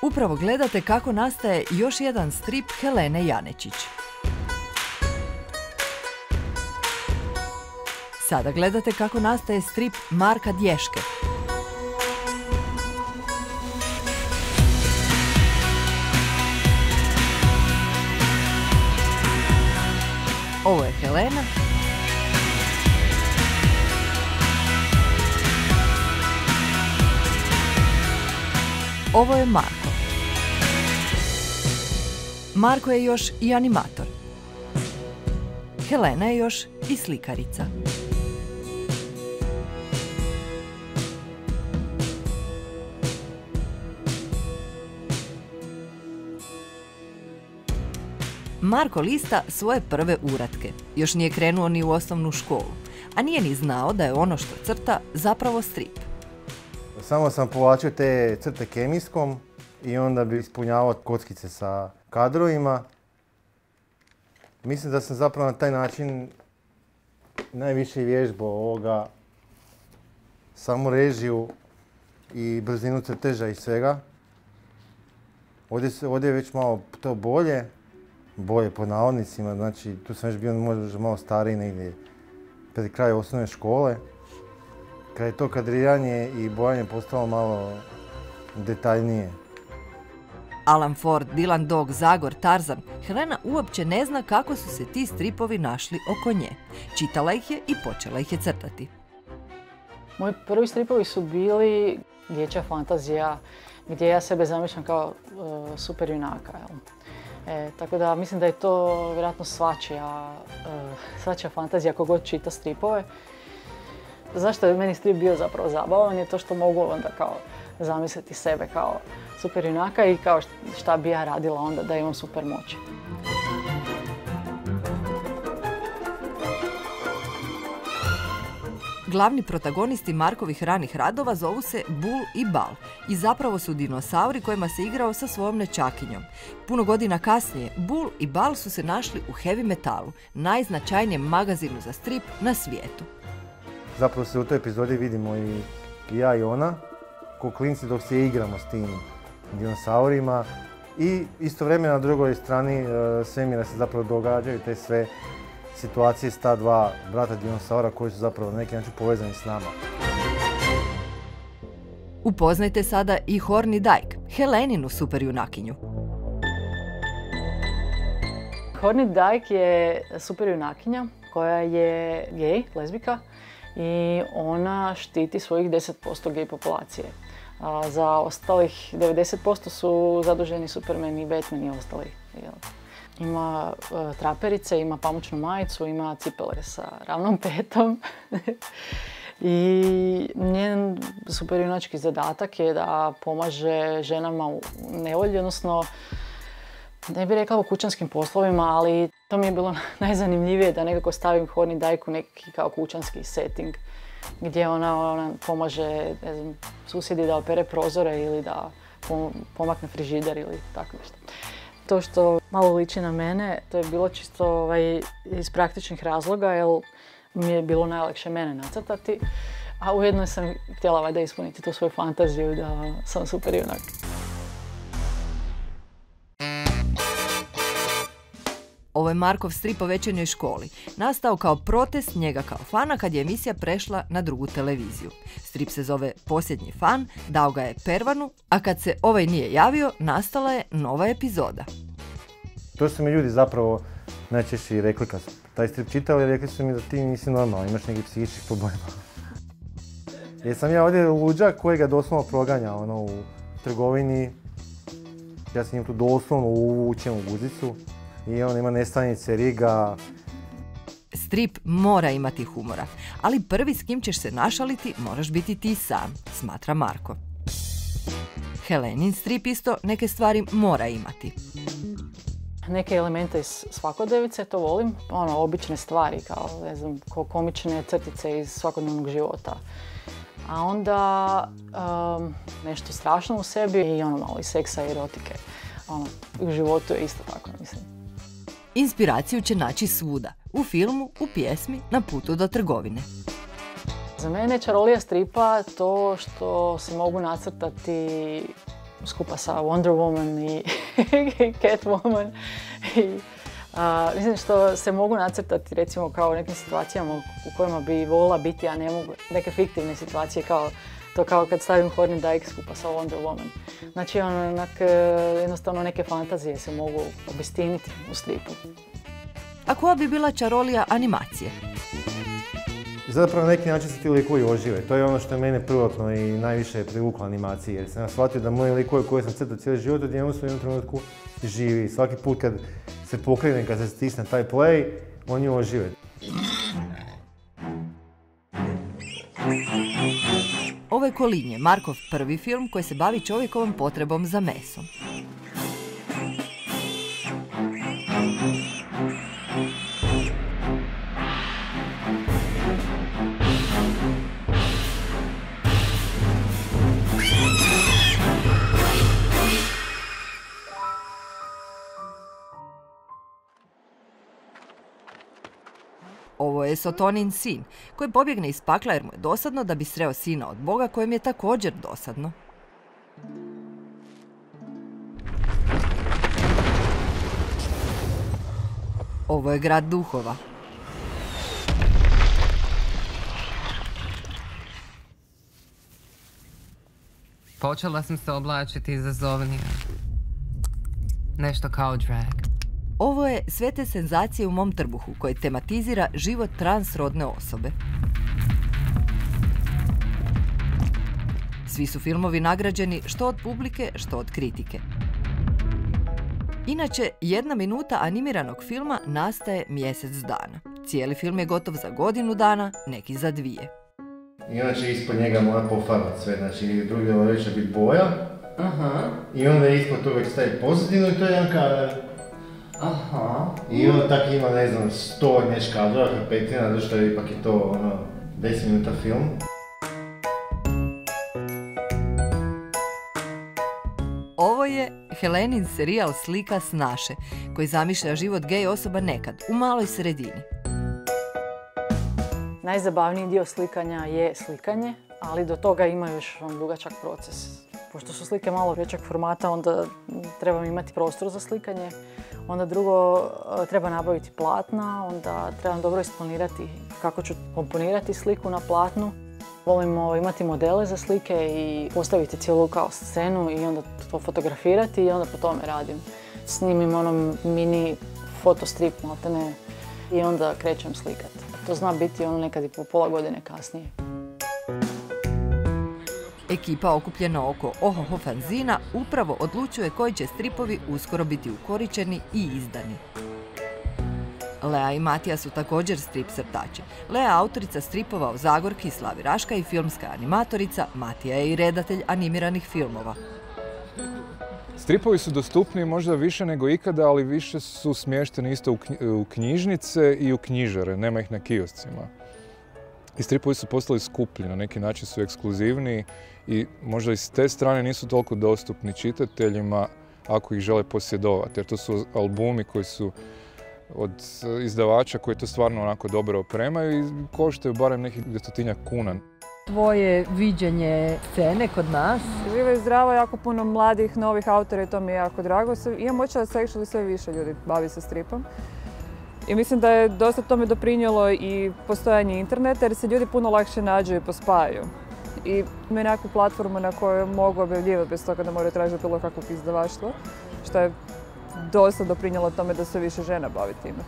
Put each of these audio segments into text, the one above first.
Upravo gledate kako nastaje još jedan strip Helene Janečić. Sada gledate kako nastaje strip Marka Dješke. Ovo je Helena. Ovo je Marko. Marko je još i animator. Helena je još i slikarica. Marko lista svoje prve uratke. Još nije krenuo ni u osnovnu školu, a nije ni znao da je ono što crta zapravo strip. Samo sam povlačio te crte kemijskom i onda bi ispunjavao kockice sa kadrovima. Mislim da sam zapravo na taj način najviše vježbao ovoga, samu režiju i brzinu crteža i svega. Ovdje je već malo to bolje po navodnicima, znači tu sam već bio možda malo stariji negdje pred kraj osnovne škole. Kad je to kadriranje i bojanje postalo malo detaljnije. Alan Ford, Dylan Dog, Zagor, Tarzan, Helena uopće ne zna kako su se ti stripovi našli oko nje. Čitala ih je i počela ih je crtati. Moji prvi stripovi su bili dječja fantazija, gdje ja sebe zamišljam kao super junaka. Tako da mislim da je to vjerojatno svačija fantazija kogod čita stripove. Zašto je meni strip bio zapravo zabavan je to što mogu onda kao zamisliti sebe kao super junaka i kao šta bi ja radila onda da imam super moći. Glavni protagonisti Markovih ranih radova zovu se Bull i Bal i zapravo su dinosauri kojima se igrao sa svojom nećakinjom. Puno godina kasnije Bull i Bal su se našli u Heavy Metalu, najznačajnijem magazinu za strip na svijetu. Zapravo se u toj epizodi vidimo i ja i ona, ko klinci dok se igramo s tim dinosaurima i istovremeno na drugoj strani svemira se zapravo događaju te sve situacije s ta dva brata dinosaura koji su zapravo na neki način povezani s nama. Upoznajte sada i Horny Dyke, Heleninu super junakinju. Horny Dyke je super junakinja koja je gej, lezbika i ona štiti svojih 10% gej populacije. Za ostalih 90% su zaduženi Superman i Batman i ostali. Ima traperice, ima pamučnu majicu, ima cipele sa ravnom petom. I njen superjunački zadatak je da pomaže ženama u nevolji, odnosno ne bih rekla u kućanskim poslovima, ali to mi je bilo najzanimljivije da nekako stavim Horny Dyke u neki kao kućanski setting gdje ona pomaže susjedi da opere prozore ili da pomakne frižider ili tako nešto. To što malo liči na mene, to je bilo čisto iz praktičnih razloga, jer mi je bilo najlakše mene nacrtati, a ujedno sam htjela da ispuniti tu svoju fantaziju da sam super junak. Ovo je Markov strip o večernjoj školi, nastao kao protest njega kao fana kad je emisija prešla na drugu televiziju. Strip se zove Posljednji fan, dao ga je Pervanu, a kad se ovaj nije javio, nastala je nova epizoda. To su mi ljudi zapravo najčešće rekli kad su taj strip čitali, rekli su mi da ti nisi normalan, imaš neki psihičkih problema. Jer sam ja ovdje luđak kojega doslovno proganja u trgovini. Ja sam njim tu doslovno uvučem u guzicu. I on ima nestanice, riga. Strip mora imati humora, ali prvi s kim ćeš se našaliti moraš biti ti sam, smatra Marko. Helenin strip isto neke stvari mora imati. Neke elemente iz svakodnevice, to volim. Obične stvari, kao komične crtice iz svakodnevnog života. A onda nešto strašno u sebi i malo i seksa i erotike. U životu je isto tako, mislim. Inspiraciju će naći svuda, u filmu, u pjesmi, na putu do trgovine. Za mene je čarolija stripa to što se mogu nacrtati skupa sa Wonder Woman i Catwoman. Mislim što se mogu nacrtati recimo kao u nekim situacijama u kojima bi volila biti, a ne mogu, neke fiktivne situacije kao kad stavim Horny Dike skupa sa Wonder Woman. Znači jednostavno neke fantazije se mogu obistiniti u stripu. A koja bi bila čarolija animacije? Zapravo na neki način se ti likovi ožive. To je ono što je mene prvotno i najviše privuklo animaciji, jer sam ja shvatio da moji likovi koje sam crtao cijeli život odjednom su u jednom trenutku živi. Svaki put kad se pokrene, kad se stisne taj play, oni ožive. Ovo je Kolinje, Markov prvi film koji se bavi čovjekovom potrebom za mesom. Ovo je Sotonin sin, koji pobjegne iz pakla jer mu je dosadno da bi sreo sina od Boga kojem je također dosadno. Ovo je grad duhova. Počela sam se oblačiti izazovnije. Nešto kao drag. Ovo je Sve te senzacije u mom trbuhu, koje tematizira život transrodne osobe. Svi su filmovi nagrađeni što od publike, što od kritike. Inače, 1 minuta animiranog filma nastaje mjesec dana. Cijeli film je gotov za godinu dana, neki za 2. Inače ispod njega mora pofarbati sve, znači drugi ovo će biti boja. I onda ispod toga staje pozadinu i to je jedan kadar. I onda tako ima, ne znam, 100 neš kadrova, petina, zato što je ipak i to 10 minuta film. Ovo je Helenin serijal Slika s naše, koji zamišlja život gej osoba nekad, u maloj sredini. Najzabavniji dio slikanja je slikanje, ali do toga ima još dugačak proces. Pošto su slike malo većeg formata, onda trebam imati prostor za slikanje. Onda drugo, treba nabaviti platna, onda trebam dobro isplanirati kako ću komponirati sliku na platnu. Volim imati modele za slike i postaviti cijelu kao scenu i onda to fotografirati i onda po tome radim. Snimim mini fotostrip maltene i onda krećem slikati. To zna biti nekad i po pola godine kasnije. Ekipa okupljena oko Ohoho fanzina upravo odlučuje koji će stripovi uskoro biti ukoričeni i izdani. Lea i Matija su također strip crtači. Lea autorica stripova o Zagorki, Slavi Raška i filmska animatorica, Matija je i redatelj animiranih filmova. Stripovi su dostupni možda više nego ikada, ali više su smješteni isto u knjižnice i u knjižare, nema ih na kioscima. I stripovi su postali skuplji, na neki način su ekskluzivniji i možda i s te strane nisu toliko dostupni čitateljima ako ih žele posjedovati, jer to su albumi koji su od izdavača koji to stvarno onako dobro opremaju i koštaju barem nekih 200 kuna. Tvoje viđenje scene kod nas? Živo i zdravo, jako puno mladih, novih autora i to mi je jako drago. Imam očaj da se actually sve više ljudi bavi se stripom. I mislim da je dosta tome doprinijelo i postojanje interneta jer se ljudi puno lakše nađu i pospajaju. I imaju nekakvu platformu na kojoj mogu objavljivati bez toga da moraju tražiti bilo kakvog izdavaštva, što je dosta doprinijelo tome da se više žena bavi time.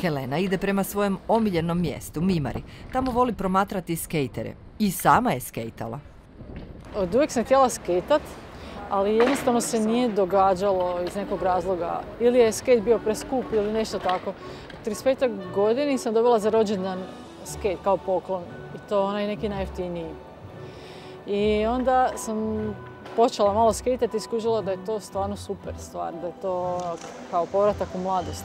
Helena ide prema svojem omiljenom mjestu, Mimari. Tamo voli promatrati skejtere. I sama je skejtala. Od uvijek sam htjela skejtat, ali jednostavno se nije događalo iz nekog razloga. Ili je skejt bio preskup ili nešto tako. U 35. godini sam dobila za rođendan skejt kao poklon. I to onaj neki najjeftiniji. I onda sam počela malo skejtati i skužila da je to stvarno super stvar. Da je to kao povratak u mladost.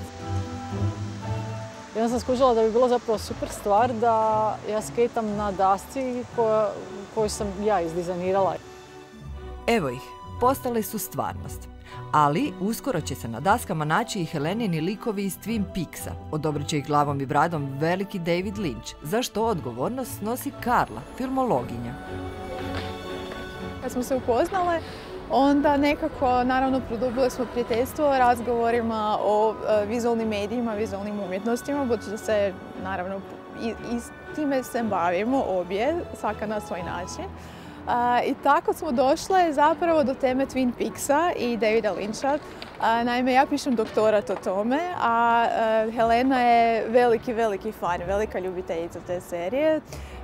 I onda sam skužila da bi bilo zapravo super stvar da ja skejtam na dasci koju sam ja izdizajnirala. Evo ih, postale su stvarnost. Ali uskoro će se na daskama naći i Helenini likovi iz Twin Peaksa. Odobrit će ih glavom i bradom veliki David Lynch, za što odgovornost snosi Karla, filmologinja. Kad smo se upoznale, onda nekako, naravno, produbile smo prijateljstvo razgovorima o vizualnim medijima, vizualnim umjetnostima, budući da se, naravno, i time se bavimo obje, svaka na svoj način. I tako smo došle zapravo do teme Twin Peaksa i Davida Lyncha. Naime, ja pišem doktorat o tome, a Helena je veliki fan, velika ljubiteljica te serije.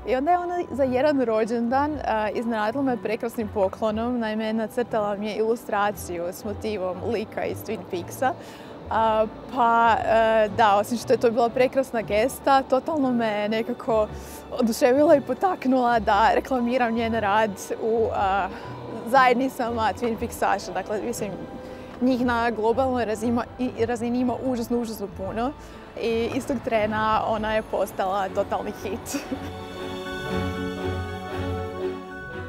I onda je ona za jedan rođendan iznenadila me prekrasnim poklonom. Naime, nacrtala mi je ilustraciju s motivom lika iz Twin Peaksa. Osim što je to bila prekrasna gesta, totalno me nekako oduševila i potaknula da reklamiram njen rad u zajednicama Twin Peaksaša. Dakle, mislim, njih na globalnoj razini ima užasno puno i istog trena ona je postala totalni hit.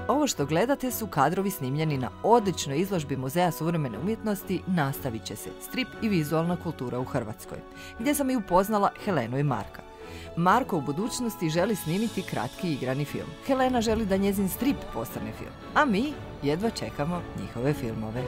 Ovo što gledate su kadrovi snimljeni na odličnoj izložbi Muzeja suvremene umjetnosti Nastavit će se, strip i vizualna kultura u Hrvatskoj, gdje sam i upoznala Helenu i Marka. Marko u budućnosti želi snimiti kratki igrani film. Helena želi da njezin strip postane film, a mi jedva čekamo njihove filmove.